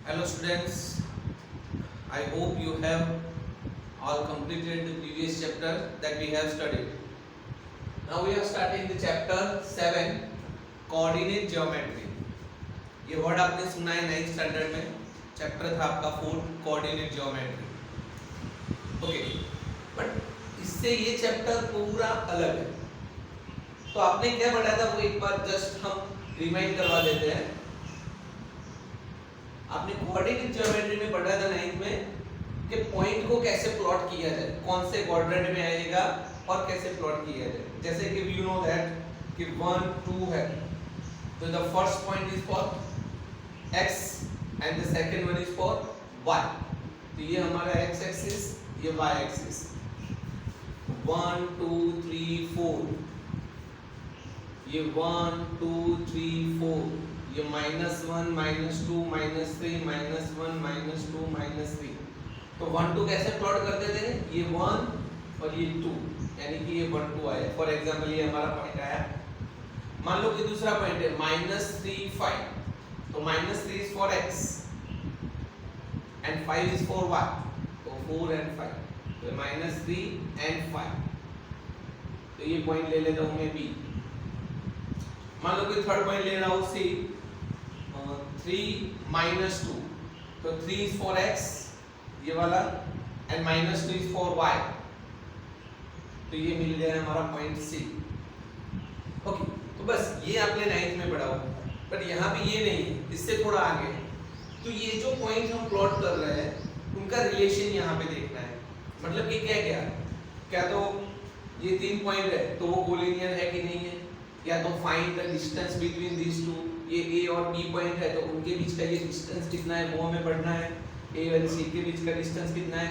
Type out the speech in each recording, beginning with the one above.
Hello students, I hope you have all completed the previous chapter that we have studied. Now we are starting the chapter 7 coordinate geometry. ये word आपने सुना है 9th standard में, chapter था आपका 4 coordinate geometry. Okay, but इससे ये chapter पूरा अलग है. तो आपने क्या पढ़ा था वो एक बार जस्ट हम रिमाइंड करवा देते हैं. आपने कोऑर्डिनेट ज्योमेट्री में पढ़ा था 9th में कि पॉइंट को कैसे प्लॉट किया जाए, कौन से क्वाड्रेंट में आएगा और कैसे प्लॉट किया जाए. जैसे कि यू नो दैट कि 1 2 है, तो the first point is for x and the second one is for y. तो ये हमारा x एक्सिस, ये y एक्सिस. 1 2 3 4, ये 1 2 3 4, ये -1 -2 -3 -1 -2 -3. तो 1 2 कैसे प्लॉट करते थे? ये 1 और ये 2, यानी कि ये 1 2 आया. फॉर एग्जांपल ये हमारा पॉइंट आया. मान लो कि दूसरा पॉइंट है -3 5, तो -3 is for x and 5 is for y. तो 4 एंड 5, तो -3 एंड 5. तो ये पॉइंट ले लेता हूं मैं b. मान लो कि थर्ड पॉइंट ले रहा हूं c, 3 -2, तो 3 इज फॉर x, ये वाला, एंड -2 इज फॉर y. तो ये मिल गया हमारा पॉइंट c. ओके, तो बस ये आपने 9th में पढ़ा होगा, बट यहाँ पे ये नहीं है, इससे थोड़ा आगे है. तो ये जो पॉइंट हम प्लॉट कर रहे हैं उनका रिलेशन यहाँ पे देखना है. मतलब कि क्या क्या क्या तो ये 3 पॉइंट है तो वो कोलिनियर है कि नहीं है, या तो find the distance between these two. ये a और b पॉइंट है तो उनके बीच का ये डिस्टेंस कितना है वो हमें पढ़ना है. a और c के बीच का डिस्टेंस कितना है.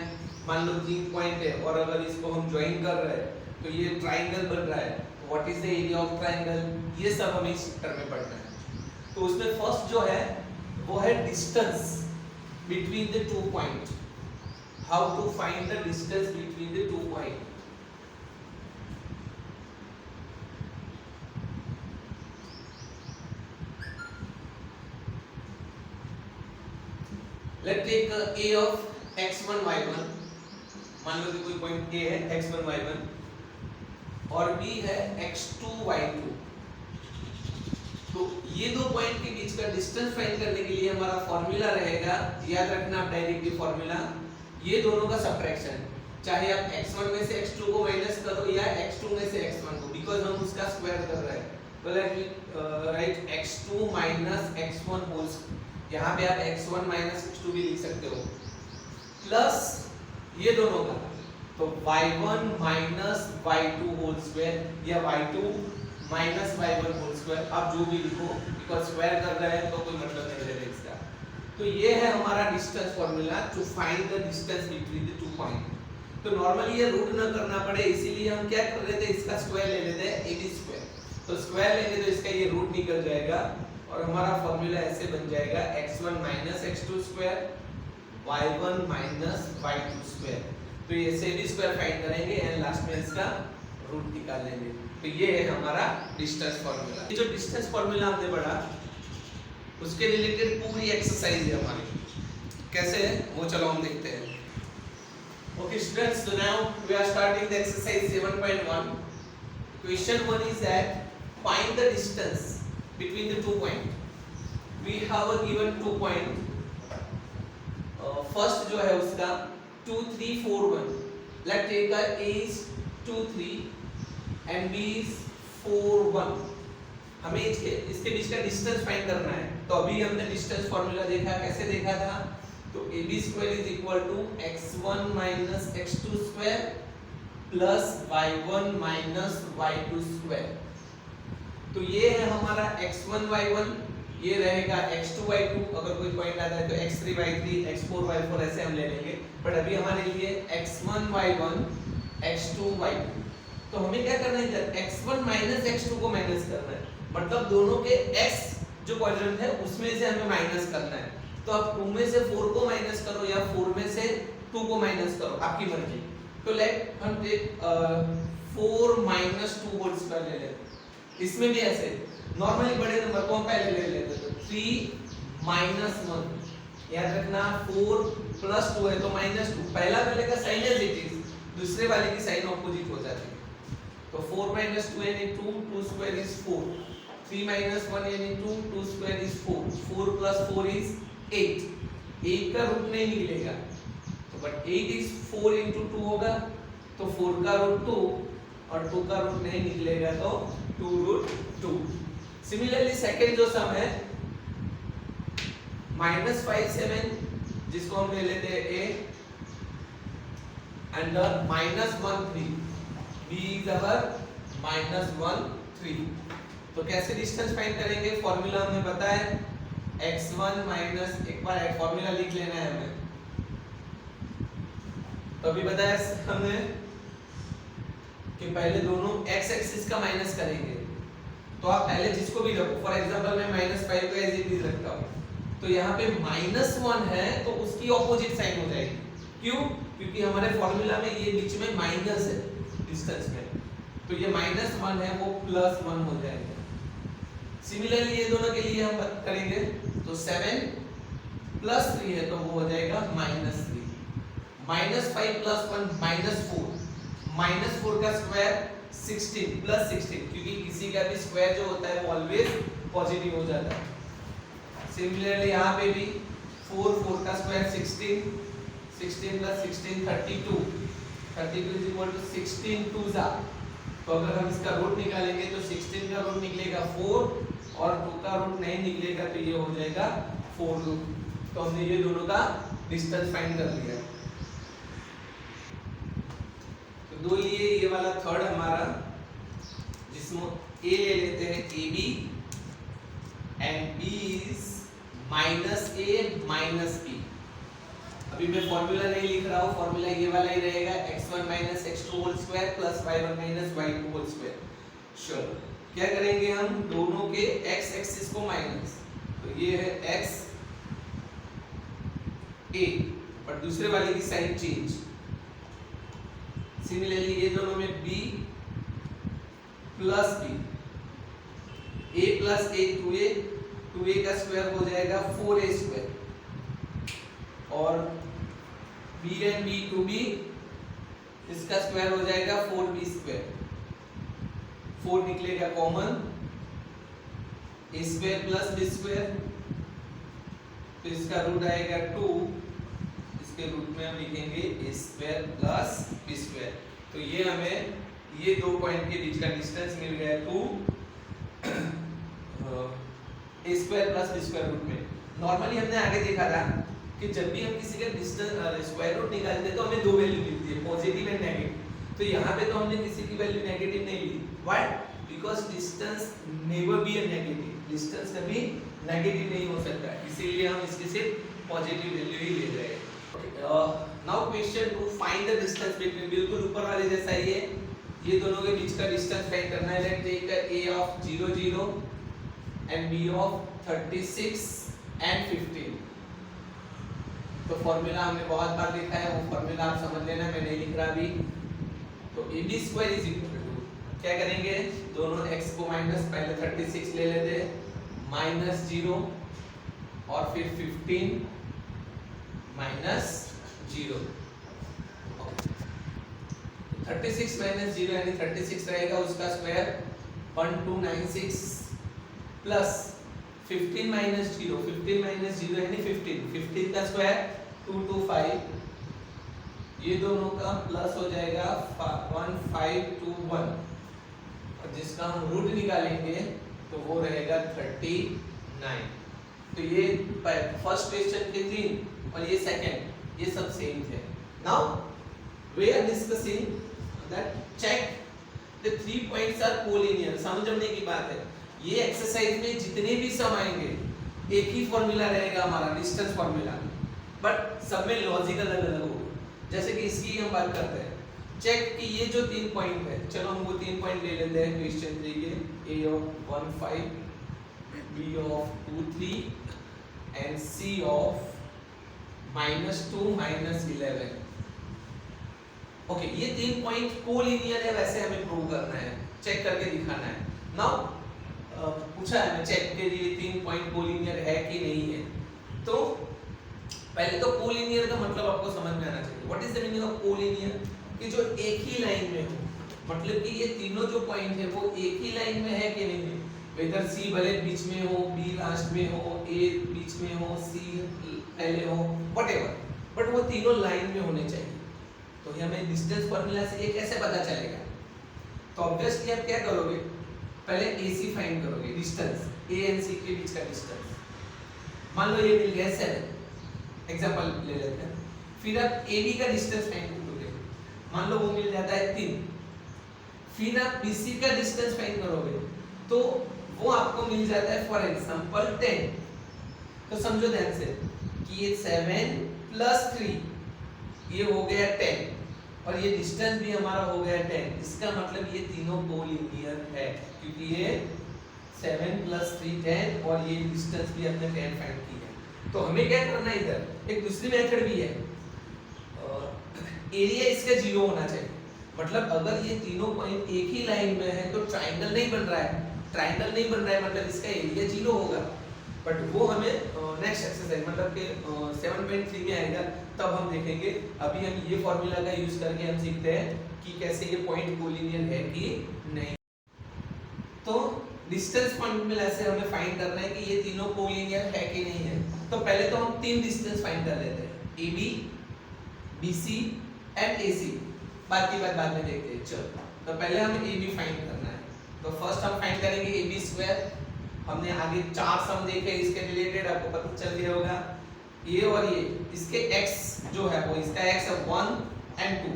मान लो 3 पॉइंट है और अगर इसको हम ज्वाइन कर रहे हैं तो ये ट्रायंगल बन रहा है. What is the area of triangle, ये सब हमें इस चैप्टर में पढ़ना है. तो उसमें फर्स्ट जो है वो है distance between the 2 point. How to find the distance between the 2 point. Let's take a of x1 y1. मान लो कि कोई पॉइंट a है x1 y1 और b है x2 y2. तो ये दो पॉइंट के बीच का डिस्टेंस फाइंड करने के लिए हमारा फॉर्मूला रहेगा, याद रखना आप डायरेक्टली फॉर्मूला, ये दोनों का सबट्रैक्शन. चाहे आप x1 में से x2 को माइनस करो या x2 में से x1 को, बिकॉज़ हम उसका स्क्वायर कर रहे हैं. तो late right x2 - x1 whole square. यहाँ पे आप x1 - x2 भी लिख सकते हो, प्लस ये दोनों का, तो y1 - y2 होल स्क्वायर या y2 - y1 होल स्क्वायर. आप जो भी लिखो, बिकॉज़ स्क्वायर कर रहे हैं तो कोई मतलब नहीं रहेगा इसका. तो ये है हमारा distance formula to find the distance between the 2 point. तो नॉर्मली ये रूट ना करना पड़े इसीलिए हम क्या कर रहे थे, इसका स्क्वायर ले लेते हैं ab स्क्वायर. तो स्क्वायर लेंगे तो इसका ये रूट निकल जाएगा और हमारा फार्मूला ऐसे बन जाएगा x1 - x2 square y1 - y2 square. तो ये से भी स्क्वायर फाइंड करेंगे एंड लास्ट में इसका रूट निकाल लेंगे. तो ये है हमारा डिस्टेंस फार्मूला. ये जो डिस्टेंस फार्मूला हमने पढ़ा उसके रिलेटेड पूरी एक्सरसाइज है हमारी. कैसे है वो चलो हम देखते हैं. Okay students, so now we are starting the exercise 7.1. Question 1 is that find the distance between the 2 point. We have a given 2 point. First जो है उसका 2 3 4 1. Let's take a is 2 3 and b is 4 1. हमें इसके बीच का distance find करना है. तो अभी हमने डिस्टेंस फार्मूला देखा, कैसे देखा था, तो ab square is equal to x1 - x2 square plus y1 - y2 square. तो ये है हमारा x1 y1, ये रहेगा x2 y2. अगर कोई पॉइंट आता है तो x3 y3 x4 y4 ऐसे हम ले लेंगे, बट अभी हमारे लिए x1 y1 x2 y2. तो हमें क्या करना है, x1 - x2 को माइनस करना है. मतलब दोनों के x जो क्वाड्रेंट है उसमें से हमें माइनस करना है. तो आप 2 में से 4 को माइनस करो या 4 में से 2 को माइनस करो, आपकी मर्जी. तो लेट हम टेक 4 - 2 होल स्क्वायर ले लेते. इसमें भी ऐसे नॉर्मली बड़े नंबर को हम पहले ले लेते थे 3 - 1 याद रखना 4 प्लस 2 है तो माइनस 2, पहला वाले का साइन एज इट इज, दूसरे वाले की साइन ऑपोजिट हो जाती है। तो 4 minus 2 यानी 2, 2 square is 4, 3 minus 1 यानी 2, 2 square is 4, 4 plus 4 is 8, 8 का रूट नहीं निकलेगा तो बट 8 is 4 into 2 होगा तो 4 का रूट 2 और 2 का रूट नहीं निकलेगा तो 2 root 2। सिमिलरली सेकंड जो सम है -5 7 जिसको हम ले लेते हैं a under -1 3, b is our -1 3। तो कैसे डिस्टेंस फाइंड करेंगे, फॉर्मूला हमने बताया x1 माइनस, एक बार फॉर्मूला लिख लेना है हमें, तो अभी बताया हमने कि पहले दोनों x एक्सिस का माइनस करेंगे, तो आप पहले जिसको भी रखो, फॉर एग्जांपल मैं -5 को एज इट इज रखता हूं, तो यहाँ पे -1 है तो उसकी ऑपोजिट साइन हो जाएगी, क्यों, क्योंकि हमारे फॉर्मूला में ये बीच में माइनस है डिस्टेंस में, तो ये -1 है वो +1 हो जाएगा। सिमिलरली ये दोनों के लिए हम करेंगे तो 7 + 3 है तो वो हो जाएगा -3, -5 + 1 -4, -4 का स्क्वायर 16 + 16, क्योंकि किसी का भी स्क्वायर जो होता है वो ऑलवेज पॉजिटिव हो जाता है। सिमिलरली यहाँ पे भी 4 का स्क्वायर 16, 16 + 16 32, 32 = 16 2 जा, तो अगर हम इसका रूट निकालेंगे तो 16 का रूट निकलेगा 4 और 2 का रूट नहीं निकलेगा तो ये हो जाएगा 4 रूट। तो हमने ये दोनों का डिस्टेंस फाइंड कर लिया। तो दो ये वाला थर्ड हमारा, जिसमें a ले लेते हैं ab and b is -a - b। अभी मैं फॉर्मूला नहीं लिख रहा हूँ, फॉर्मूला ये वाला ही रहेगा, x1 - x2 whole square plus y1 - y2 whole square. चलो क्या करेंगे हम, दोनों के x एक्सिस को माइनस, तो ये है x a पर दूसरे वाले की साइन चेंज। सिमिलरली ये दोनों में b plus b, a plus a 2a, 2a का स्क्वायर हो जाएगा 4a स्क्वायर, और b and b 2b, इसका स्क्वायर हो जाएगा 4b स्क्वायर, 4 निकलेगा common, a square plus b square, तो इसका रूट आएगा 2, इसके रूट में हम लिखेंगे a square plus b square. तो ये हमें ये दो पॉइंट के बीच का डिस्टेंस मिल गया 2 a square plus b square root में। नॉर्मली हमने आगे देखा था कि जब भी हम किसी का डिस्टेंस स्क्वायर रूट निकालते हैं तो हमें दो वैल्यू मिलती है, पॉजिटिव एंड नेगेटिव। तो यहाँ पे तो हमने किसी की वैल्यू नेगेटिव नहीं ली, why, because distance never be a negative, distance कभी नेगेटिव नहीं हो सकता, इसीलिए हम इसकी सिर्फ पॉजिटिव वैल्यू ही ले रहे हैं। Now question to find the distance between, बिल्कुल ऊपर वाले जैसा ही है, ये दोनों के बीच का डिस्टेंस फाइंड करना है। Let take a of 0 0 and b of 36 and 15। तो फॉर्मूला हमने बहुत बार देखा है, वो फॉर्मूला आप समझ लेना, मैं नहीं लिख रहा अभी। तो ab square is equal to, क्या करेंगे, दोनों x को माइनस, पहले 36 ले लेते हैं, -0 और फिर 15 -0। 36 - 0 यानी 36 रहेगा, उसका स्क्वायर 1296 प्लस 15 - 0, 15 - 0 यानी 15, 15 का स्क्वायर 225, ये दोनों का प्लस हो जाएगा 1521, और जिसका हम रूट निकालेंगे तो वो रहेगा 39। तो ये फर्स्ट क्वेश्चन के 3 और ये सेकंड, ये सब सेम थे। Now we are discussing that check the 3 points are collinear. समझने की बात है, ये एक्सरसाइज में जितने भी सम आएंगे एक ही फॉर्मूला रहेगा हमारा, डिस्टेंस फॉर्मूला, बट सब में लॉजिकल अलग अलग होगा। जैसे कि इसकी हम बात करते हैं, चेक कि ये जो 3 पॉइंट है, चलो हम वो 3 पॉइंट ले लेते हैं क्वेश्चन 3 के, a of 1 5, b of 2 3 and c of -2 -11। Okay, ये 3 पॉइंट कोलिनियर है, वैसे हमें प्रूव करना है, चेक करके दिखाना है। नाउ पूछा है मैं चेक के लिए 3 पॉइंट कोलिनियर है कि नहीं है, तो पहले तो कोलिनियर का मतलब आपको समझ में आना चाहिए। What is the meaning of collinear? कि जो एक ही लाइन में हो, मतलब कि ये तीनों जो पॉइंट है वो एक ही लाइन में है कि नहीं है। वेदर सी भले बीच में हो, बी लास्ट में हो, ए बीच में हो, सी पहले हो, व्हाटएवर, बट वो तीनों लाइन में होने चाहिए। तो हमें डिस्टेंस फार्मूला से ये कैसे पता चलेगा? तो ऑब्वियसली आप क्या करोगे, पहले AC फाइंड करोगे, डिस्टेंस A एंड C के बीच का डिस्टेंस। मान लो ये मिल गया 7, एग्जांपल ले लेते हैं। फिर आप AB का डिस्टेंस फाइंड करोगे, मान लो वो मिल जाता है 3। फिर आप BC का डिस्टेंस फाइंड करोगे तो वो आपको मिल जाता है फॉर एग्जांपल 10। तो समझो ध्यान से कि ये 7 + 3 ये हो गया 10 और ये डिस्टेंस भी हमारा हो गया 10। इसका मतलब ये तीनों कोलिनियर है क्योंकि ये 7 + 3 10 और ये डिस्टेंस भी हमने 10 फाइंड की है। तो हमें क्या करना है, इधर एक दूसरी मेथड भी है, एरिया इसका 0 होना चाहिए। मतलब अगर ये तीनों पॉइंट एक ही लाइन में है तो ट्रायंगल नहीं बन रहा है, ट्रायंगल नहीं बन रहा है मतलब इसका एरिया 0 होगा। बट वो हमें नेक्स्ट एक्सरसाइज मतलब कि 7.3 में आएगा, तब हम देखेंगे। अभी हम ये फॉर्मूला का यूज करके हम सीखते हैं कि कैसे ये पॉइंट कोलिनियर है कि नहीं। तो डिस्टेंस फॉर्मूला से हमें फाइंड करना है कि ये तीनों कोलिनियर है कि नहीं है। तो पहले तो हम 3 डिस्टेंस फाइंड कर लेते हैं, AB, BC एंड AC। बाकी बात बाद में देखते हैं। चलो, तो पहले हमें AB फाइंड करना है। तो फर्स्ट हम फाइंड करेंगे AB²। हमने आगे 4 सम देखे इसके रिलेटेड, आपको पता चल गया होगा। ये और ये इसके x जो है वो इसका x है 1 and 2,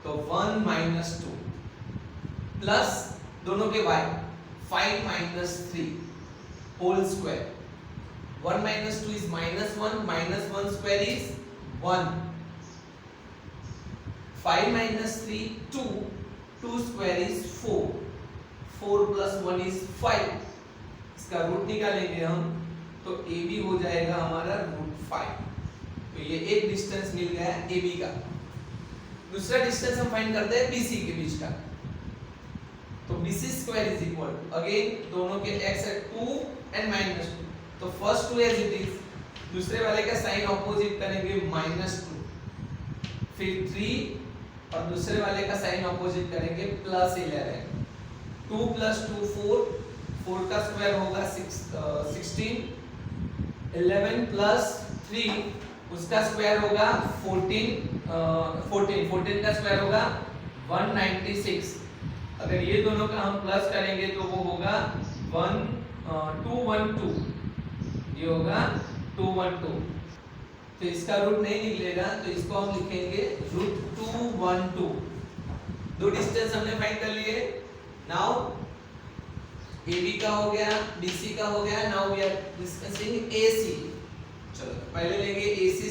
तो 1 - 2 प्लस दोनों के y 5 - 3 whole square. 1 - 2 is -1, -1 square is 1, 5 - 3 2, 2 square is 4, 4 + 1 is 5। इसका रूट निकालेंगे हम तो AB हो जाएगा हमारा √5। तो ये एक डिस्टेंस मिल गया AB का। दूसरा डिस्टेंस हम फाइंड करते हैं BC के बीच का। तो BC² = अगेन दोनों के x है 2 and -2, तो फर्स्ट 2 एज इट इज, दूसरे वाले का साइन ऑपोजिट करेंगे -2, फिर 3 और दूसरे वाले का साइन ऑपोजिट करेंगे +11। 2 + 2 4, 4 का स्क्वायर होगा 16, 11 + 3 उसका स्क्वायर होगा 14 का स्क्वायर होगा 196। अगर ये दोनों का हम प्लस करेंगे तो वो होगा 212, ये होगा 212। तो इसका रूट नहीं निकलेगा तो इसको हम लिखेंगे √212। दो डिस्टेंस हमने फाइंड कर लिए। नाउ AB का हो गया, BC का हो गया, now we are discussing AC। चलो पहले लेंगे AC²।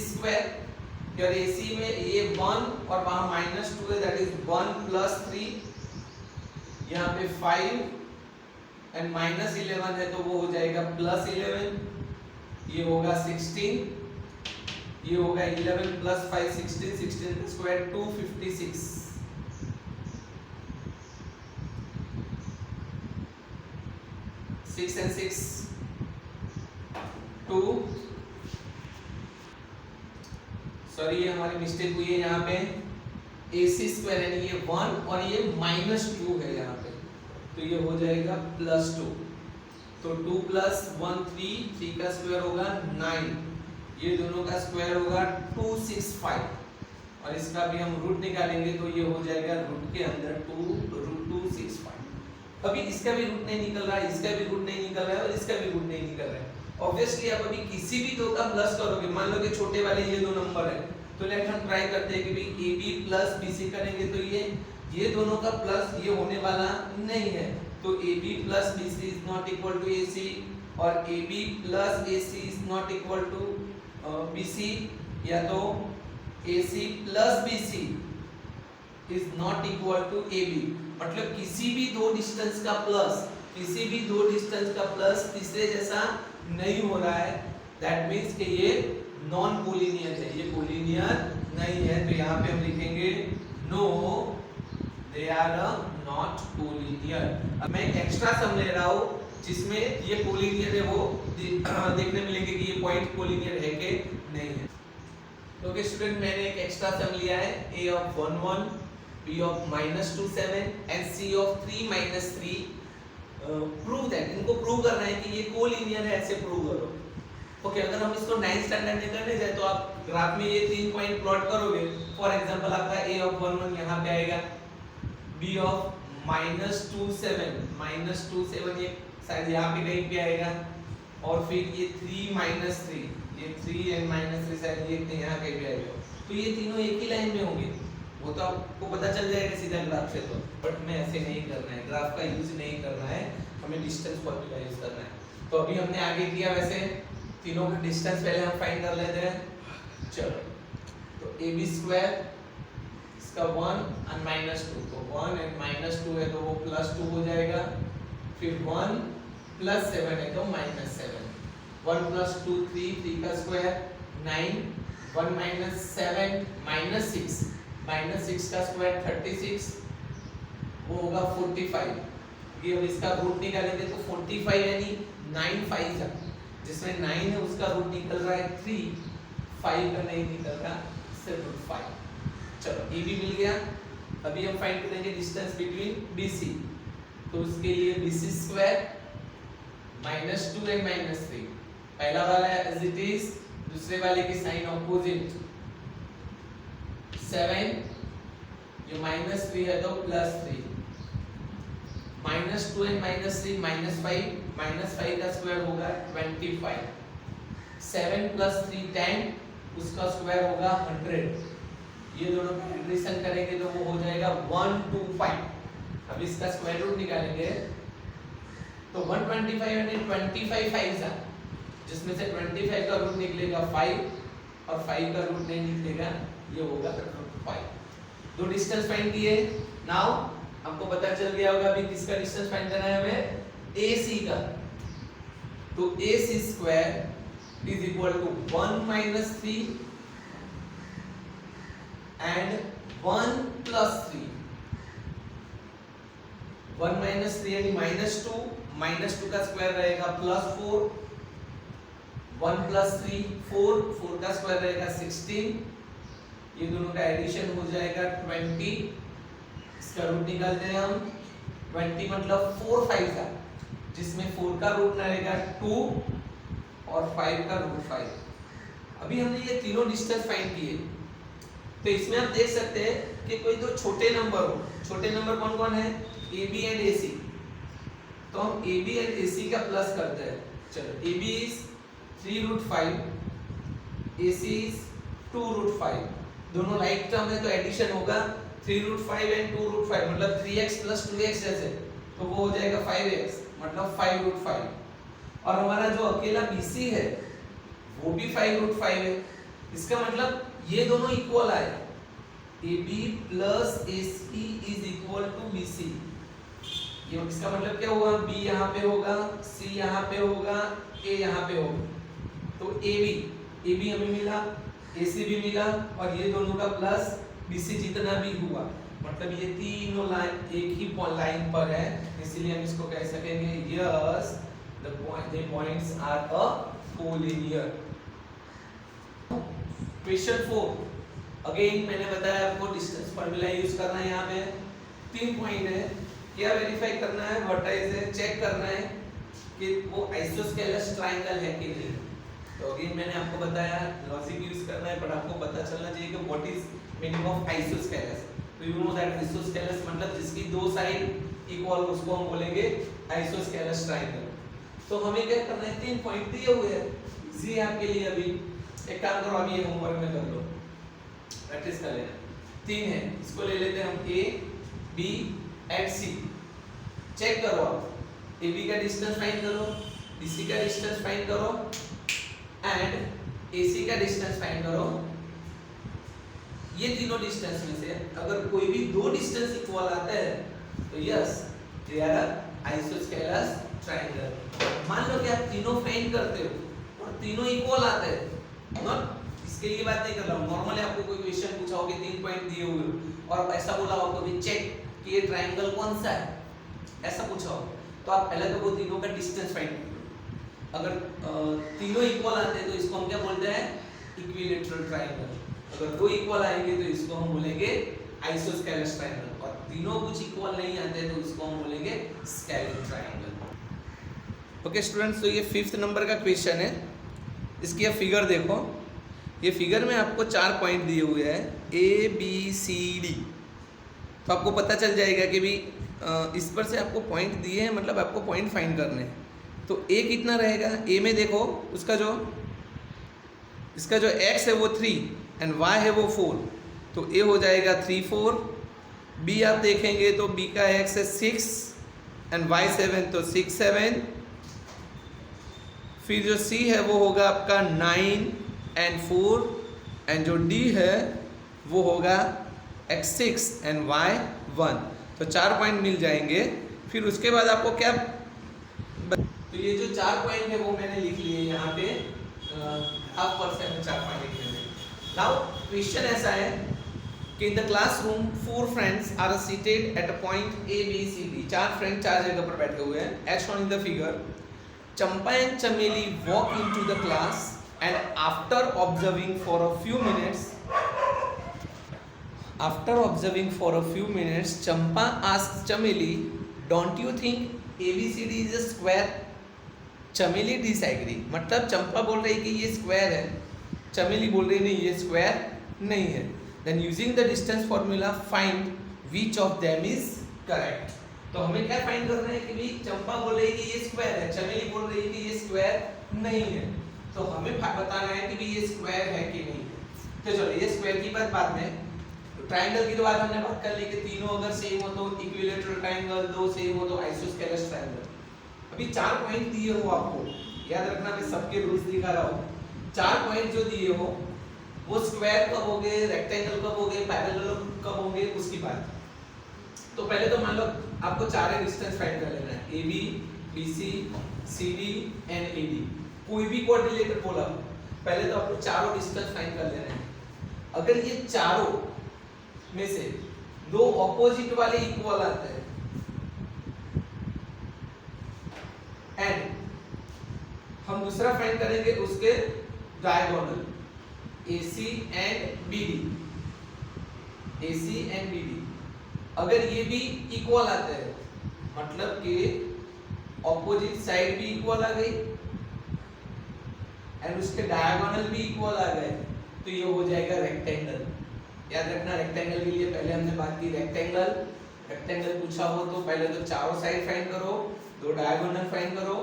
यार AC में ये 1 और वहां -2 है, दैट इज 1 + 3, यहाँ पे 5 एंड -11 है तो वो हो जाएगा +11, ये होगा 16, ये होगा 11 + 5 16, 16 का स्क्वायर 256। 6 and 6 2, सॉरी ये हमारी मिस्टेक हुई है यहाँ पे। AC² यानी ये 1 और ये -2 है यहाँ पे, तो ये हो जाएगा +2। तो 2 + 1 3 का स्क्वायर होगा 9, ये दोनों का स्क्वायर होगा 265 और इसका भी हम रूट निकालेंगे तो ये हो जाएगा रूट के अंदर 2√265। अभी इसका भी रूट नहीं निकल रहा है, इसका भी रूट नहीं निकल रहा है और इसका भी रूट नहीं निकल रहा है। ऑब्वियसली आप अभी किसी भी दो का प्लस करोगे, मान लो कि छोटे वाले ये दो नंबर है, तो लेट हम ट्राई करते हैं कि भाई AB + BC करेंगे तो ये दोनों का प्लस ये होने वाला नहीं है, तो AB + BC is not equal to AC और AB + AC is not equal to BC, या तो AC + BC is not equal to AB। मतलब किसी भी दो डिस्टेंस का प्लस, किसी भी दो डिस्टेंस का प्लस तीसरे जैसा नहीं हो रहा है, दैट मींस कि ये नॉन कोलिनियर है, ये कोलिनियर नहीं है। तो यहाँ पे हम लिखेंगे no they are not collinear. अब मैं एक्स्ट्रा सम ले रहा हूँ जिसमें ये कोलिनियर है, वो देखने मिलेंगे कि ये पॉइंट कोलिनियर है कि नहीं है। तो कि स्टूडेंट मैंने एक एक्स्ट्रा सम लिया है a of 1 1, b of -2 7 and c of 3 -3. Prove that, इनको प्रूव करना है कि ये कोलिनियर है, ऐसे प्रूव करो. ओके, अगर हम इसको 9th स्टैंडर्ड में करने जाए तो आप ग्राफ में ये 3 पॉइंट प्लॉट करोगे. फॉर एग्जांपल आपका a of 1 1 यहाँ पे आएगा, b of -2 7 ये शायद यहाँ पे कहीं पे आएगा, और फिर ये 3 -3, ये 3 and -3 शायद ये यहाँ कहीं पे आएगा. तो ये तीनों एक ही लाइन में होंगे, वो तो आपको पता चल जाएगा सीधा ग्राफ से. तो बट हमें ऐसे नहीं करना है, ग्राफ का यूज नहीं करना है, हमें डिस्टेंस फॉर्मूला यूज करना है. तो अभी हमने आगे किया वैसे तीनों का डिस्टेंस पहले हम फाइंड कर लेते हैं. चलो, तो ab² इसका 1 और -2, तो 1 and -2 है तो वो +2 हो जाएगा. फिर 1 + 7 है तो -7. 1 + 2 3 का स्क्वायर 9, 1 - 7 -6 का स्क्वायर 36, वो होगा 45. ये अब इसका रूट निकालेंगे तो 45 यानी 9 5 जिसमें 9 है उसका रूट निकल रहा है 3, 5 का नहीं निकल रहा, सिर्फ रूट 5. चलो, ए भी मिल गया. अभी हम फाइंड करेंगे डिस्टेंस बिटवीन BC. तो उसके लिए BC² -2 and -3. पहला वाला एज इट इज, दूसरे वाले की साइन ऑपोजिट. 7 ये -3 है तो +3. -2 and -3 -5 का स्क्वायर होगा 25. 7 + 3 10, उसका स्क्वायर होगा 100. ये दोनों का एडिशन करेंगे तो वो हो जाएगा 125. अब इसका स्क्वायर रूट निकालेंगे तो 125 यानी 25 5 जिसमें से 25 का रूट निकलेगा 5 और 5 का रूट नहीं निकलेगा, ये होगा 5. दो डिस्टेंस फाइंड किए. नाउ हमको पता चल गया होगा अभी किसका डिस्टेंस फाइंड करना है हमें, AC का. तो AC² = 1 - 3 and 1 + 3. 1 - 3 यानी -2 का स्क्वायर रहेगा +4. 1 + 3 4 का स्क्वायर रहेगा 16. ये दोनों का एडिशन हो जाएगा 20. इसका रूट निकालते हैं हम. 20 मतलब 4 5 का, जिसमें 4 का रूट रहेगा 2 और 5 का रूट 5. अभी हमने ये तीनों डिस्टेंस फाइंड किए. तो इसमें आप देख सकते हैं कि कोई दो छोटे नंबर हो. छोटे नंबर कौन कौन है, AB and AC. तो हम AB and AC का प्लस करते हैं. चलो, AB is 3√5, AC is 2√5. दोनों राइट टर्म है तो एडिशन होगा 3√5 and 2√5 मतलब 3x + 2x जैसे, तो वो हो जाएगा 5x मतलब 5√5. और हमारा जो अकेला BC है वो भी 5√5 है. इसका मतलब ये दोनों इक्वल आए. AB + AC = BC. ये इसका मतलब क्या हुआ, B यहाँ पे होगा, C यहाँ पे होगा, A यहाँ पे होगा. तो AB हमें मिला, AC भी मिला, और ये दोनों का प्लस BC जितना भी हुआ, मतलब ये तीनों लाइन एक ही लाइन पर है, इसलिए हम इसको कह सकेंगे yes the points are a collinear. Question 4 again मैंने बताया आपको डिस्टेंस फार्मूला यूज करना है. यहाँ पे 3 पॉइंट है. क्या वेरीफाई करना है, वर्टाइज है, चेक करना है कि वो आइसोस्केलस ट्रायंगल है कि नहीं. तो अगेन मैंने आपको बताया लॉजिक यूज करना है, बट आपको पता चलना चाहिए कि what is meaning of isosceles. तो यू नो दैट आइसोस्केलस मतलब जिसकी दो साइड इक्वल, उसको हम बोलेंगे आइसोस्केलस ट्रायंगल. तो हमें क्या करना है, 3 पॉइंट दिए हुए हैं इजी है आपके लिए. अभी एक काम करो, अभी ये होमवर्क में कर लो, प्रैक्टिस कर लेना. 3 है, इसको ले लेते हैं हम A, B and C. Check करो आप, AB का डिस्टेंस फाइंड करो, BC का डिस्टेंस फाइंड करो एंड AC का डिस्टेंस फाइंड करो. ये तीनों डिस्टेंस में से अगर कोई भी दो डिस्टेंस इक्वल आता है तो yes they are isosceles triangle. मान लो कि आप तीनों फाइंड करते हो और तीनों इक्वल आते हैं, नॉट इसके लिए बात नहीं कर रहा हूँ. नॉर्मली आपको कोई क्वेश्चन पूछा हो कि 3 पॉइंट दिए हुए और ऐसा बोला हो कभी चेक कि ये ट्रायंगल कौन सा है, ऐसा पूछा हो, तो आप पहले तो वो तीनों का डिस्टेंस फाइंड करो. अगर तीनों इक्वल आते हैं तो इसको हम क्या बोलते हैं, इक्विलैटरल ट्रायंगल. अगर दो इक्वल आएंगे तो इसको हम बोलेंगे आइसोस्केलेस ट्रायंगल, और तीनों कुछ इक्वल नहीं आते तो इसको हम बोलेंगे स्केलिन ट्रायंगल। ओके स्टूडेंट्स, तो ये 5th नंबर का क्वेश्चन है। इसकी अब फिगर देखो। ये फिगर में आपको 4 पॉइंट दिए हुए हैं ABCD। तो आपको पता चल जाएगा कि भी इस पर से आपको पॉइंट दिए हैं, मतलब आपको पॉइंट फाइंड करने हैं। तो A कितना रहेगा? A में देखो उसका इसका जो x है वो 3 एंड y है वो 4, तो A हो जाएगा 3 4। B आप देखेंगे तो B का x है 6 एंड y 7, तो 6 7। फिर जो C है वो होगा आपका 9 एंड 4, एंड जो D है वो होगा x 6 एंड y 1। तो 4 पॉइंट मिल जाएंगे। फिर उसके बाद आपको क्या, तो ये जो 4 पॉइंट है वो मैंने लिख लिए यहाँ पे, 0.5% में 4 पॉइंट लिख लिए। नाउ क्वेश्चन ऐसा है कि in the classroom 4 friends are seated at a point A B C D। 4 friend 4 जगह पर बैठे हुए हैं, as shown in the figure. Champa and Chameli walk into the class and after observing for a few minutes, Champa asks Chameli, "Don't you think ABCD is a square?" चमेली disagree, मतलब चंपा बोल रही कि ये स्क्वायर है, चमेली बोल रही नहीं ये स्क्वायर नहीं है। Then using the distance formula find which of them is correct. तो हमें क्या फाइंड करना है कि भाई चंपा बोल रही कि ये स्क्वायर है, चमेली बोल रही है कि ये स्क्वायर नहीं है। तो हमें बताना है कि भाई ये स्क्वायर है कि नहीं है। तो चलो ये स्क्वायर की बात बाद में, ट्रायंगल की तो बात हमने बात कर ली कि तीनों अगर सेम हो तो इक्विलैटरल ट्रायंगल, दो सेम हो तो आइसोस्केलेस ट्रायंगल। अभी 4 पॉइंट दिए हो आपको, याद रखना मैं सबके रूल्स दिखा रहा हूँ। 4 पॉइंट जो दिए हो वो स्क्वायर कब होंगे, रेक्टेंगल कब होंगे, पैरेलल कब होंगे, उसकी बात। तो पहले तो मान लो आपको 4 डिस्टेंस फाइंड कर लेना है, AB BC CD and AD। कोई भी क्वाड्रिलेटरल बोला, पहले तो आपको चारों डिस्टेंस फाइंड कर लेना है। अगर ये चारों में से दो ऑपोजिट वाले इक्वल आते हैं एंड हम दूसरा फाइंड करेंगे उसके डायगोनल AC एंड BD। अगर ये भी इक्वल आते हैं, मतलब कि ऑपोजिट साइड भी इक्वल आ गई एंड उसके डायगोनल भी इक्वल आ गए, तो ये हो जाएगा रेक्टेंगल। याद रखना रेक्टेंगल के लिए पहले हमने बात की, रेक्टेंगल पूछा हो तो पहले तो चारों साइड फाइंड करो, दो डायगोनल फाइंड करो,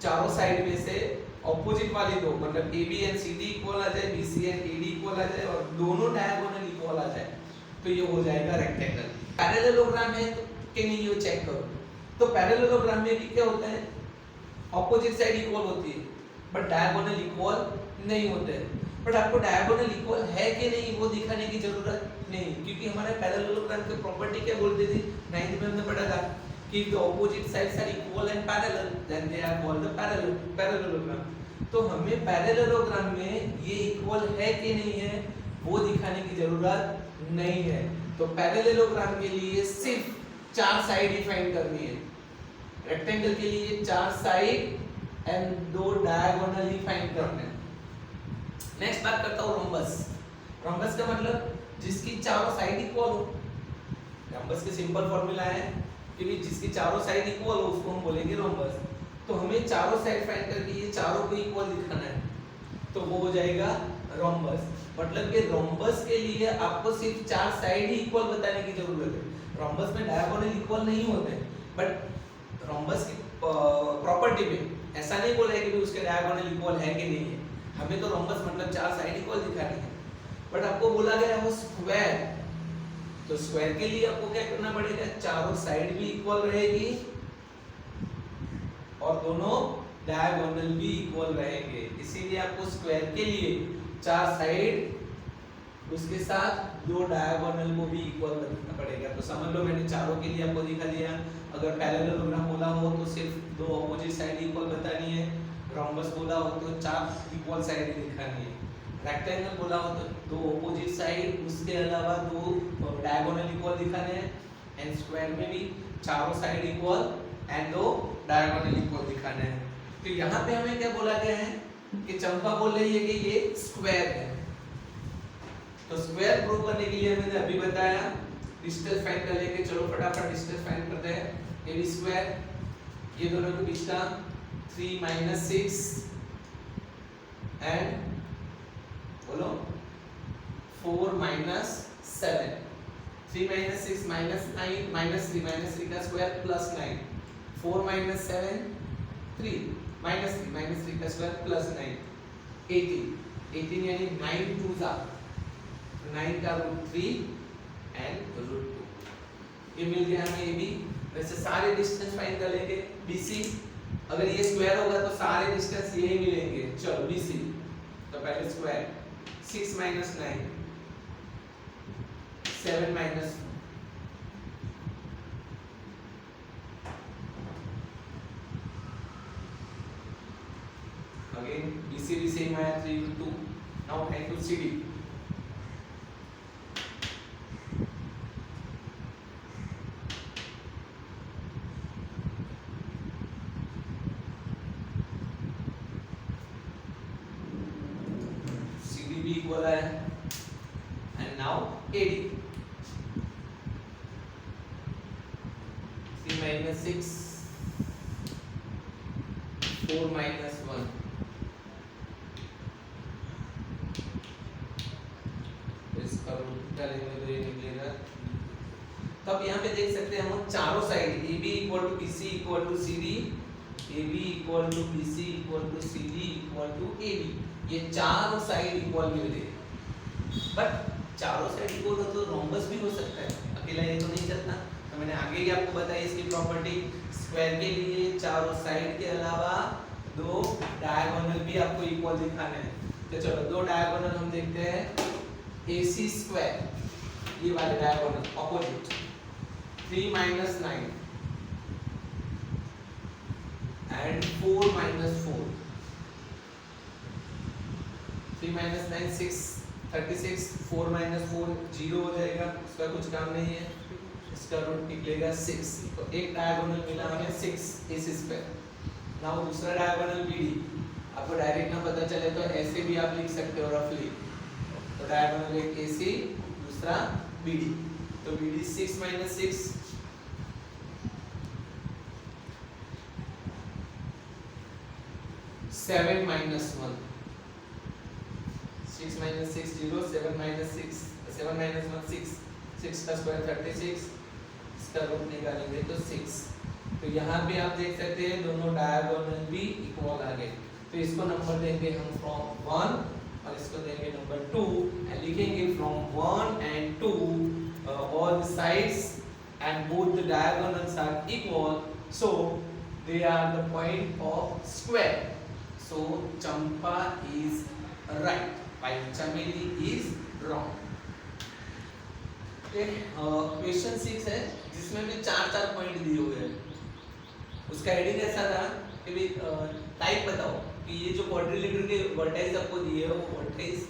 चारों साइड में से ऑपोजिट वाली दो, मतलब AB एंड CD इक्वल आ जाए, BC एंड AD इक्वल आ जाए और दोनों डायगोनल इक्वल आ जाए, तो ये हो जाएगा रेक्टेंगल। पैरेललोग्राम है तो कि नहीं ये चेक करो। तो पैरेललोग्राम में भी क्या होता है, ऑपोजिट साइड इक्वल होती है बट डायगोनल इक्वल नहीं होते हैं। बट आपको डायगोनल इक्वल है कि नहीं वो दिखाने की जरूरत नहीं, क्योंकि हमारे पैरेललोग्राम की प्रॉपर्टी क्या बोलती थी, 9th में हमने पढ़ा था कि the opposite sides are equal and parallel, then they are called the parallelogram। तो हमें पैरेललोग्राम में ये इक्वल है कि नहीं है वो दिखाने की जरूरत नहीं है। तो पैरेललोग्राम के लिए सिर्फ 4 साइड ही फाइंड करनी है, रेक्टेंगल के लिए 4 side and 2 diagonal he find करने हैं। नेक्स्ट बात करता हूँ रोम्बस। रोम्बस का मतलब जिसकी चारों साइड इक्वल हो। रोम्बस के सिंपल फॉर्मूला है कि जिसकी चारों साइड इक्वल हो उसको हम बोलेंगे रोम्बस। तो हमें चारों साइड फाइंड करके ये चारों को इक्वल दिखाना है, तो वो हो जाएगा रोम्बस। मतलब कि रोम्बस के लिए आपको सिर्फ 4 साइड ही इक्वल बताने की जरूरत है। रोम्बस में डायगोनल इक्वल नहीं होते, बट रोम्बस की प्रॉपर्टी में ऐसा नहीं बोला है कि उसके डायगोनल इक्वल है कि नहीं है। हमें तो रोम्बस मतलब 4 साइड इक्वल दिखानी है, बट आपको बोला गया है वो स्क्वायर। तो स्क्वायर के लिए आपको क्या करना पड़ेगा, चारों साइड भी इक्वल रहेगी और दोनों डायगोनल भी इक्वल रहेंगे। इसीलिए आपको स्क्वायर के लिए 4 साइड उसके साथ 2 डायगोनल को भी इक्वल रखना पड़ेगा। तो समझ लो मैंने चारों के लिए आपको दिखा दिया। अगर पैरेललोग्राम बोला हो तो सिर्फ 2 ऑपोजिट साइड इक्वल बतानी है, रोम्बस बोला हो तो 4 इक्वल साइड दिखानी है, रेक्टेंगल बोला हो तो 2 ऑपोजिट साइड उसके अलावा 2 डायगोनल इक्वल दिखाने हैं, एंड स्क्वायर में भी चारों side equal and 2 diagonal equal दिखाने हैं। तो यहाँ पे हमें क्या बोला गया है कि चंपा बोल रही है कि ये स्क्वायर है, तो स्क्वायर प्रूव करने के लिए मैंने अभी बताया डिस्टेंस फाइंड कर लेंगे। चलो फटाफट डिस्टेंस फाइंड करते हैं। ए बी स्क्वायर, ये दोनों के बीच का 3 - 6 एंड बोलो 4 - 7। 3 - 6 -9 -3 का स्क्वायर प्लस 9, 4 - 7 3 -3 का स्क्वायर प्लस 9 18 यानी 9 2 जा 9 का √3 एंड √2। ये मिल गया हमें ए बी। वैसे सारे डिस्टेंस फाइंड कर लेंगे। BC अगर ये स्क्वायर होगा तो सारे डिस्टेंस यही मिलेंगे। चलो BC तो पहले स्क्वायर 6 - 9 7 - again BC भी same आया 3 × 2। now try to CD। CD भी इक्वल है and now AD 3 - 6 4 - 1 इसका रूट डालेंगे तो ये निकलेगा। तब यहाँ पे देख सकते हैं हम चारों side AB = BC = CD, AB = BC = CD = AB, ये चारों साइड इक्वल मिल गए। बट चारों साइड इक्वल हो तो रोम्बस भी हो सकता है, अकेला ये तो नहीं चलता। तो मैंने आगे ही आपको बताई इसकी प्रॉपर्टी। स्क्वायर के लिए चारों साइड के अलावा दो डायगोनल भी आपको इक्वल दिखाने हैं। तो चलो दो डायगोनल हम देखते हैं। AC स्क्वायर, ये वाले डायगोनल ऑपोजिट 3 - 9 एंड 4 - 4। 3 - 9 6 36, 4 - 4 0 हो जाएगा, इसका कुछ काम नहीं है। इसका रूट निकलेगा 6। तो एक डायगोनल मिला हमें 6 AC स्क्वायर। नाउ दूसरा डायगोनल BD, आपको डायरेक्ट ना पता चले तो ऐसे भी आप लिख सकते हो रफली। तो डायगोनल एक AC, दूसरा BD। तो BD 6 - 6 7 - 1 6 - 6 0 7 - 6 7 - 1 6 6 का स्क्वायर 36, इसका रूट निकालेंगे तो 6। तो यहाँ पे आप देख सकते हैं दोनों डायगोनल भी इक्वल आ गए। तो इसको नंबर देंगे हम फ्रॉम 1 और इसको देंगे नंबर 2 एंड लिखेंगे from 1 and 2 all the sides and both the diagonals are equal, so they are the point of square. So Champa is right while Chameli is wrong. Question 6 है जिसमें भी 4 point दिए हुए हैं। उसका हेडिंग ऐसा था कि भी टाइप बताओ कि ये जो क्वाड्रिलेटरल के वर्टेक्स आपको दिए हो वो वर्टेक्स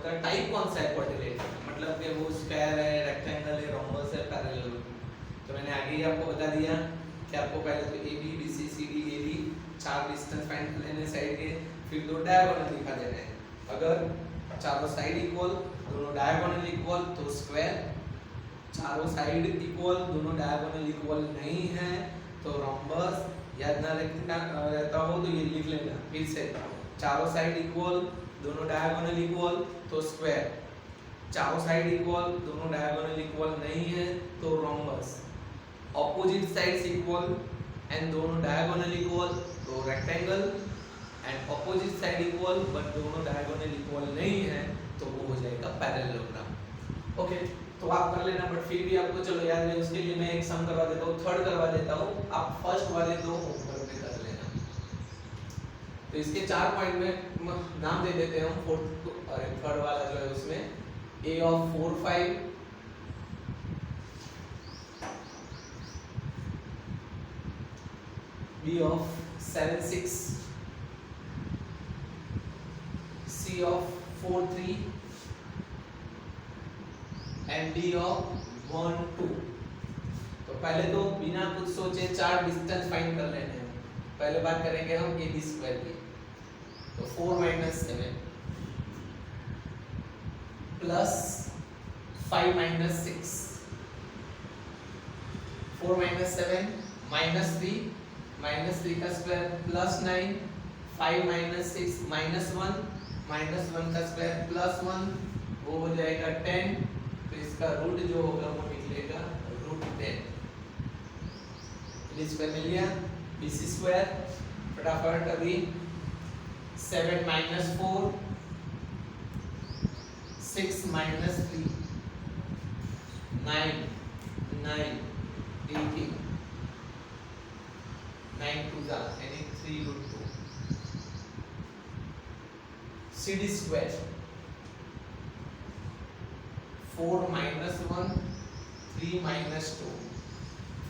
का टाइप कौन सा है क्वाड्रिलेटरल, मतलब कि वो स्क्वायर है, रेक्टेंगल है, रोम्बस है, पैरेलल। तो मैंने आगे ही आपको बता दिया कि आपको पहले तो AB BC CD AD 4 distance find कर लेने साइड के, फिर दो डायगोनल दिखा देने हैं। अगर चारों साइड इक्वल, दोनों डायगोनल इक्वल तो स्क्वायर, चारों साइड इक्वल, दोनों डायगोनल इक्वल नहीं है तो रोम्बस। याद ना रहता हो तो ये लिख लेना फिर से। चारों साइड इक्वल, दोनों डायगोनल इक्वल तो स्क्वायर, चारों साइड इक्वल, दोनों डायगोनल इक्वल नहीं है तो rhombus. Opposite sides equal and दोनों डायगोनल इक्वल तो rectangle, and opposite side equal but दोनों डायगोनल इक्वल नहीं है तो वो हो जाएगा पैरेललोग्राम। ओके, तो आप कर लेना, बट फिर भी आपको चलो याद है उसके लिए मैं एक सम करवा देता हूँ, थर्ड करवा देता हूँ। आप फर्स्ट वाले दो होमवर्क में कर लेना। तो इसके 4 पॉइंट में नाम दे देते हैं हम, फोर्थ और थर्ड वाला जो है उसमें A of 4 5, B of 7 6, C of 4 3 and D of 1 2। तो पहले तो बिना कुछ सोचे 4 डिस्टेंस फाइंड कर लेने हैं। पहले बात करेंगे हम AB स्क्वायर की। तो 4 - 7 प्लस 5 माइनस 6, 4 माइनस 7 माइनस 3 का स्क्वायर प्लस 9, 5 माइनस 6 माइनस 1 का स्क्वायर प्लस 1, वो हो जाएगा 10। तो इसका रूट जो होगा वो निकलेगा root 10। It is familiar. BC square फटाफट अभी 7 माइनस 4, 6 माइनस 3, 9 18, 9 2 जा यानी 3 root 2। CD square 4 minus 1, 3 minus 2,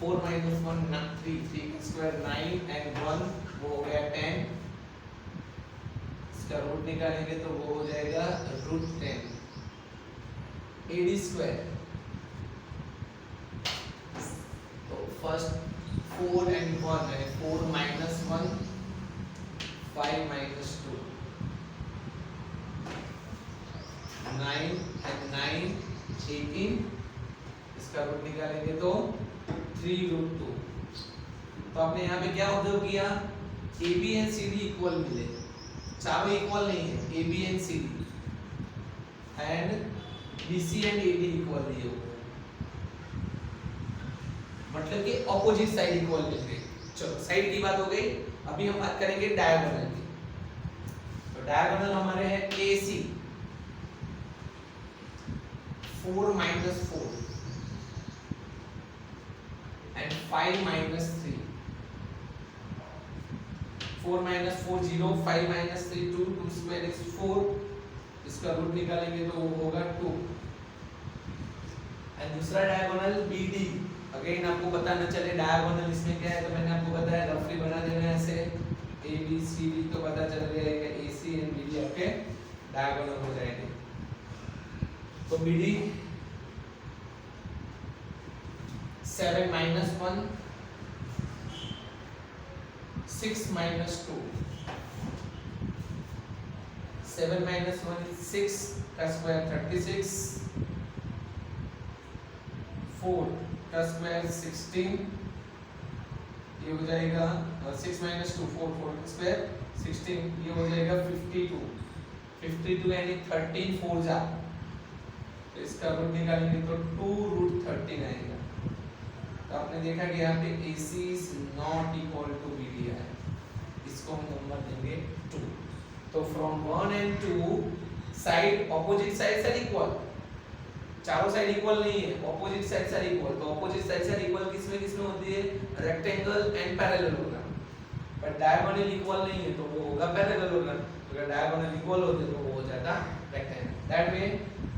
4 minus 1 3 का स्क्वायर 9 एंड 1 वो हो गया 10। इसका रूट निकालेंगे तो वो हो जाएगा रूट 10। AD स्क्वायर तो फर्स्ट 4 एंड 1 है, 4 माइनस 1, 5 माइनस 2, 9 एंड 9 18। इसका रूट निकालेंगे तो 3 रूट 2। तो आपने यहाँ पे क्या ऑब्जर्व किया, AB एंड CD इक्वल मिले, चारों इक्वल नहीं है, AB and CD and BC and AD equal दिए हुए, मतलब कि ऑपोजिट साइड इक्वल मिल गई। चलो साइड की बात हो गई, अभी हम बात करेंगे डायगोनल की। तो डायगोनल हमारे हैं AC 4 minus 4 and 5 minus 3, 4 minus 4 0, 5 minus 3 2, 2 square is 4। इसका रूट निकालेंगे तो वो होगा 2। एंड दूसरा डायगोनल BD, अगेन आपको पता न चले डायगोनल इसमें क्या है, तो मैंने आपको बताया रफली बना देना ऐसे ABCD, तो पता चल जाएगा AC एंड BD आपके डायगोनल हो जाएंगे। तो BD 7 minus 1, 6 minus 2, 7 minus 1 is 6 का स्क्वायर 36, 4 का स्क्वायर 16, ये हो जाएगा 6 माइनस 2 4 4 का स्क्वायर 16, ये हो जाएगा 52 यानी 13 4 जा, तो इसका रूट निकालेंगे तो 2 रूट 13 आएगा। तो आपने देखा कि यहाँ पे AC is not equal to BD है, इसको हम नंबर देंगे 2। तो from 1 and 2 side opposite sides are equal, चारों साइड इक्वल नहीं है, ऑपोजिट साइड्स आर इक्वल। तो ऑपोजिट साइड्स आर इक्वल किसमें होती है, रेक्टेंगल एंड पैरेललोग्राम। पर डायगोनल इक्वल नहीं है तो वो होगा पैरेललोग्राम, अगर डायगोनल इक्वल होते तो वो हो जाता rectangle. That way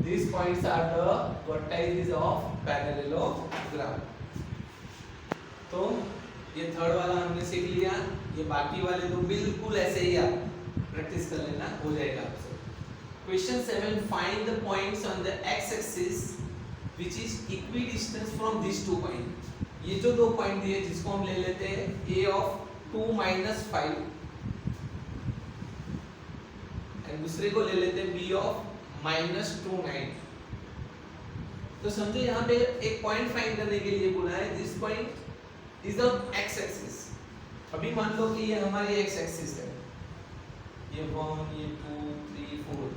these points are the vertices of parallelogram। तो ये थर्ड वाला हमने सीख लिया, ये बाकी वाले तो बिल्कुल ऐसे ही आप प्रैक्टिस कर लेना, हो जाएगा आपसे। Question 7, find the points on the x-axis which is equidistant from these two points। ये जो दो पॉइंट दिए जिसको हम ले लेते हैं A of 2 minus 5 एंड दूसरे को ले लेते हैं B of -2 9। तो समझो यहाँ पे एक पॉइंट फाइंड करने के लिए बोला है, this point is on x axis. अभी मान लो कि ये हमारी एक्स एक्सिस है, ये 1 ये 2 3 4,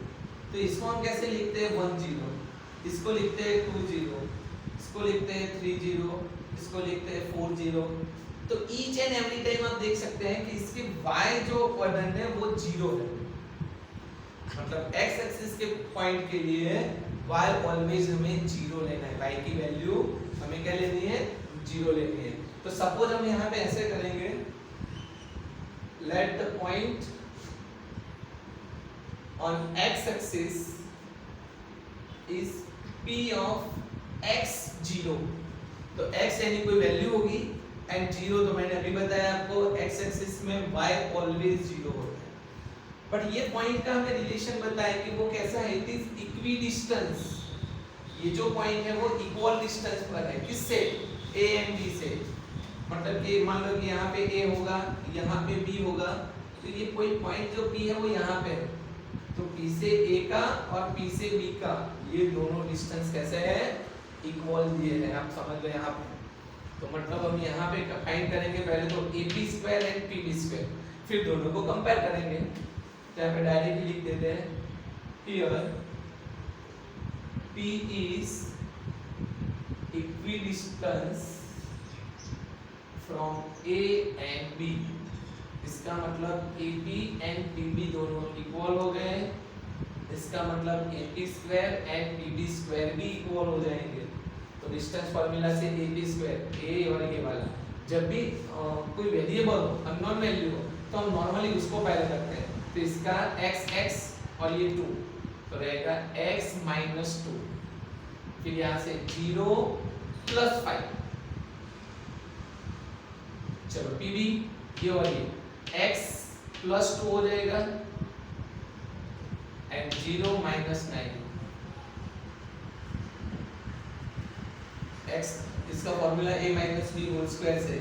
तो इसको हम कैसे लिखते हैं 1 0, इसको लिखते हैं 2 0, इसको लिखते हैं 3 0, इसको लिखते हैं 4 0। तो ईच एंड एवरी टाइम आप देख सकते हैं कि इसके y जो क्वाड्रेंट है वो 0 है, मतलब x एक्सिस के पॉइंट के लिए y ऑलवेज हमें 0 लेना है, y की वैल्यू हमें क्या लेनी है 0 लेनी है। तो सपोज हम यहाँ पे ऐसे करेंगे, let the point on x axis is p of x 0। तो x यानी कोई वैल्यू होगी एंड 0, तो मैंने अभी बताया आपको x एक्सिस में y ऑलवेज 0 होता है। बट ये पॉइंट का हमें रिलेशन बताया कि वो कैसा है, इट इज इक्विडिस्टेंस। ये जो पॉइंट है वो इक्वल डिस्टेंस पर है, किससे, A एंड B से। मतलब कि मान लो कि यहाँ पे A होगा, यहाँ पे B होगा, तो ये कोई पॉइंट जो P है वो यहाँ पे है, तो P से A का और P से B का ये दोनों डिस्टेंस कैसे है, इक्वल दिए हैं, आप समझ लो यहाँ पे। तो मतलब हम यहाँ पे फाइंड करेंगे पहले तो AP square and PB square, फिर दोनों को कंपेयर करेंगे। तो यहाँ पे डायरेक्टली लिख देते हैं, here P is equidistance from A and B। इसका मतलब AP एंड PB दोनों इक्वल हो गए, इसका मतलब AP square and PB square भी इक्वल हो जाएंगे। तो डिस्टेंस फार्मूला से AP स्क्वायर A और ये वाला, जब भी कोई वेरिएबल हो, अननोन वैल्यू हो, तो हम नॉर्मली उसको पहले करते हैं। तो इसका x और ये 2 तो रहेगा x माइनस 2, फिर यहाँ से 0 प्लस 5, चलो PB ये और ये x प्लस 2 हो जाएगा एंड 0 माइनस 9, x इसका formula a minus b whole square से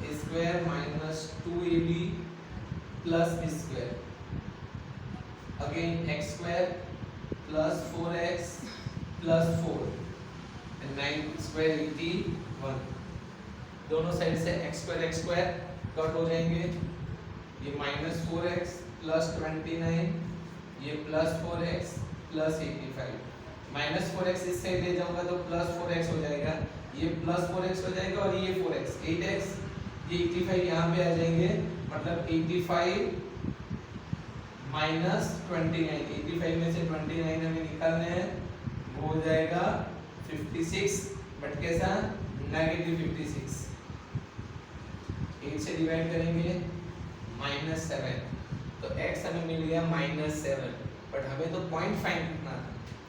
a square minus 2ab plus b square, again x square plus 4x plus 4 and 9 square 81, दोनों साइड से x स्क्वायर कट हो जाएंगे, ये माइनस 4x प्लस 29, ये plus 4x plus 85, minus 4x इस side ले जाऊंगा तो प्लस 4x हो जाएगा, ये प्लस 4x हो जाएगा और ये 4x 8x, ये 85 यहाँ पे आ जाएंगे, मतलब 85 माइनस 29, 85 में से 29 हमें निकालने हैं, वो हो जाएगा 56, बट कैसा नेगेटिव 56, 8 से डिवाइड करेंगे माइनस 7, तो x हमें मिल गया माइनस 7, बट हमें तो पॉइंट फाइंड करना था,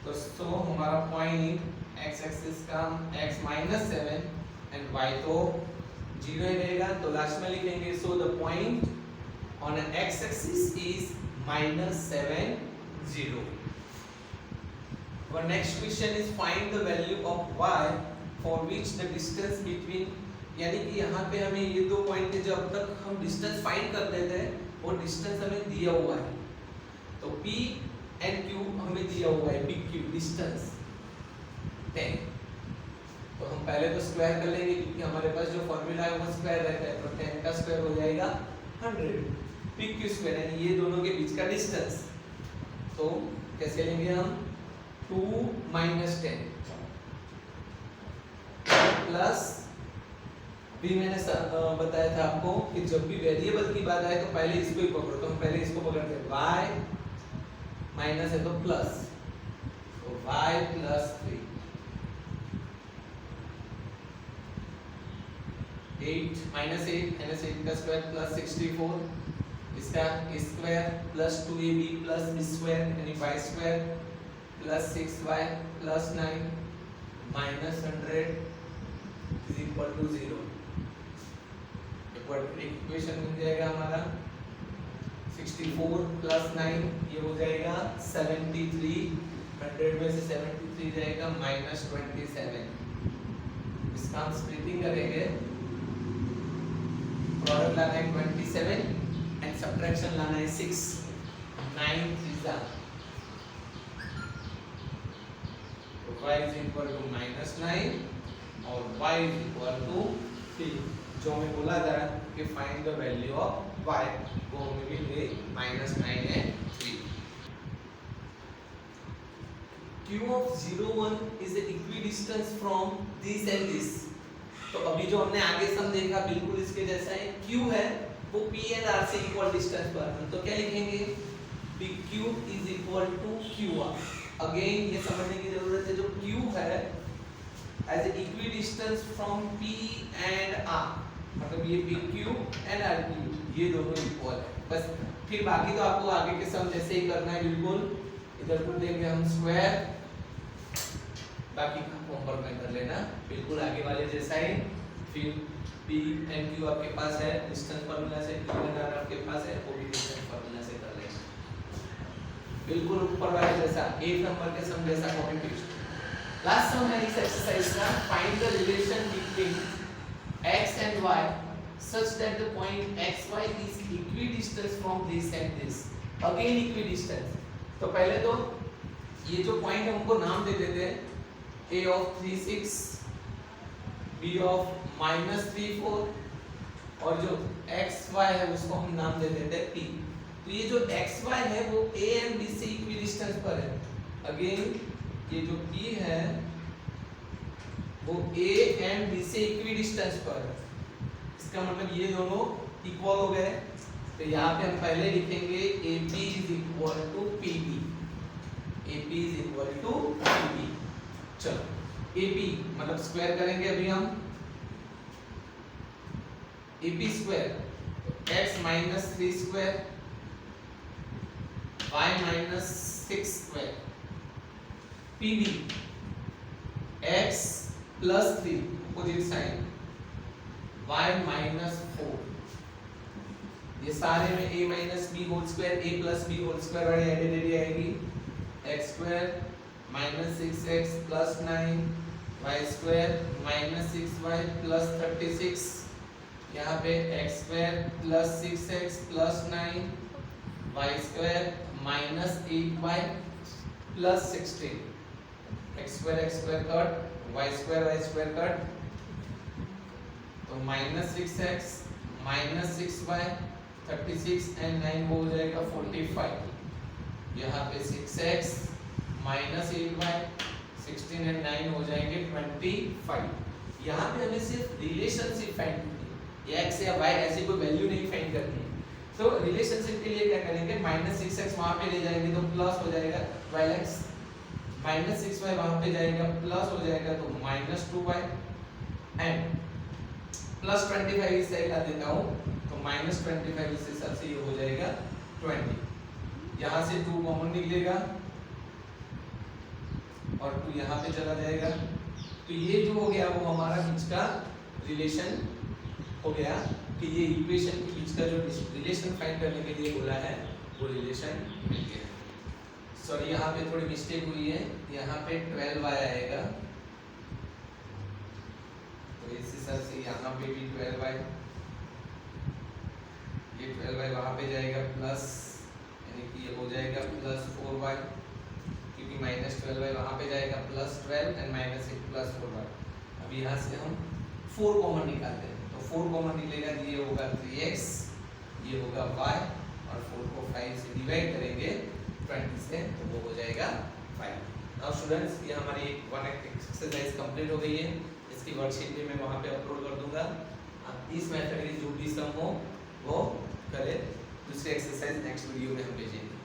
तो सो हमारा पॉइंट x एक्सिस का x माइनस 7 एंड y तो 0 ही रहेगा, तो लास्ट में लिखेंगे so the point on an x axis is minus 7 0। Our next question is find the value of y for which the distance between, यानी कि यहाँ पे हमें ये दो पॉइंट है जो अब तक हम डिस्टेंस फाइंड करते थे, वो डिस्टेंस हमें दिया हुआ है, तो P एंड Q हमें दिया हुआ है, PQ डिस्टेंस 10, तो हम पहले तो स्क्वायर कर लेंगे क्योंकि हमारे पास जो फॉर्मूला है वो स्क्वायर रहता है, तो 10 का स्क्वायर हो जाएगा 100, PQ स्क्वायर यानी ये दोनों के बीच का डिस्टेंस, तो कैसे लेंगे हम 2 माइनस 10 प्लस भी मैंने बताया था आपको कि जब भी वेरिएबल की बात आए तो पहले इसको ही पकड़ो, तो हम पहले इसको पकड़ते हैं, y माइनस है तो प्लस, तो y प्लस 3, 8 माइनस 8 का स्क्वायर प्लस 64, इसका square plus 2ab plus b square यानी y square plus 6y plus 9 minus 100 is equal to 0। Equation मिल जाएगा हमारा 64 प्लस 9 ये हो जाएगा 73, 100 में से 73 जाएगा माइनस 27, इसका हम स्प्लिटिंग करेंगे, प्रोडक्ट लाना है 27 एंड सब्ट्रैक्शन लाना है 6, 9 3 तो y is equal to minus 9 और y इज इक्वल टू 3, जो हमें बोला जा रहा है कि find the value of y, वो हमें मिल गई minus 9 and 3। Q of 0 1 is the equidistance from this and this, तो अभी जो हमने आगे सम देखा बिल्कुल इसके जैसा है, Q है वो P एंड R से इक्वल डिस्टेंस पर है, तो क्या लिखेंगे PQ is equal to QR। Again ये समझने की जरूरत है, जो Q है as an equidistance from P and R, मतलब ये PQ and RQ ये दोनों इक्वल है, बस फिर बाकी तो आपको आगे के सम जैसे ही करना है, बिल्कुल इधर को देंगे हम स्क्वायर, बाकी का होमवर्क में कर लेना, बिल्कुल आगे वाले जैसा ही, फिर P and Q आपके पास है, डिस्टेंस फार्मूला से P and R आपके पास है, वो भी डिस्टेंस फार्मूला से कर लेना, बिल्कुल ऊपर वाले जैसा, एक नंबर के सम जैसा कॉपी पेस्ट। लास्ट सम है इस एक्सरसाइज का, find the relation between x and y such that the point xy is equidistant from this and this, again equidistant, तो पहले तो ये जो पॉइंट है उनको नाम दे देते हैं, a of 3 6, b of -3 4 और जो x y है उसको हम नाम दे देते हैं p। तो ये जो x y है वो a एंड b से इक्वी डिस्टेंस पर है। अगेन ये जो p है वो a एंड b से इक्वी डिस्टेंस पर है। इसका मतलब ये दोनों इक्वल हो गए। तो यहाँ पे हम पहले लिखेंगे AP is equal to PB। AP is equal to PB। चलो AP मतलब स्क्वायर करेंगे अभी हम, AP square x minus 3 square y minus 6 square, PB x plus 3 opposite sign y minus 4। ये सारे में a minus B whole square, a plus B whole square वाली identity आएगी। x square minus 6x plus 9 y square minus 6y plus 36, यहाँ पे x square plus 6x plus 9 y square minus 8y plus 16, x square cut y square cut, तो minus 6x minus 6y 36 and 9 हो जाएगा 45, यहाँ पे 6x minus 8y 16 and 9 हो जाएंगे 25। यहाँ पे हमें सिर्फ रिलेशनशिप फाइंड करनी है, x या y ऐसी कोई वैल्यू नहीं फाइंड करनी है। तो रिलेशनशिप के लिए क्या करेंगे, माइनस 6x वहाँ पे ले जाएंगे तो प्लस हो जाएगा 12x, माइनस 6y वहाँ पे जाएगा प्लस हो जाएगा तो माइनस 2y एंड प्लस 25 इस साइड ला देता हूँ तो माइनस 25 इस हिसाब से ये हो जाएगा 20। यहाँ से 2 कॉमन निकलेगा और 2 यहाँ पे चला जाएगा। तो ये जो हो गया वो हमारा बीच का रिलेशन हो गया कि ये इक्वेशन के बीच का जो रिलेशन फाइंड करने के लिए बोला है वो रिलेशन मिल गया। सॉरी यहाँ पे थोड़ी मिस्टेक हुई है, यहाँ पे 12y आएगा तो इस हिसाब से यहाँ पे भी 12y, ये 12y वहाँ पे जाएगा प्लस, यानी कि ये हो जाएगा प्लस 4y, क्योंकि माइनस 12y वहाँ पे जाएगा plus 12 and minus 1 plus 4y। अब यहाँ से हम 4 कॉमन निकालते हैं तो 4 कॉमन निकलेगा, ये होगा 3x, ये होगा y और 4 को 5 से डिवाइड करेंगे 20 से तो वो हो जाएगा 5। नाउ स्टूडेंट्स ये हमारी वन एक्सरसाइज कंप्लीट हो गई है। इसकी वर्कशीट भी मैं वहाँ पे अपलोड कर दूंगा। आप इस मेथड की जो भी सम हो वो करें। दूसरी एक्सरसाइज नेक्स्ट वीडियो में हम भेजेंगे।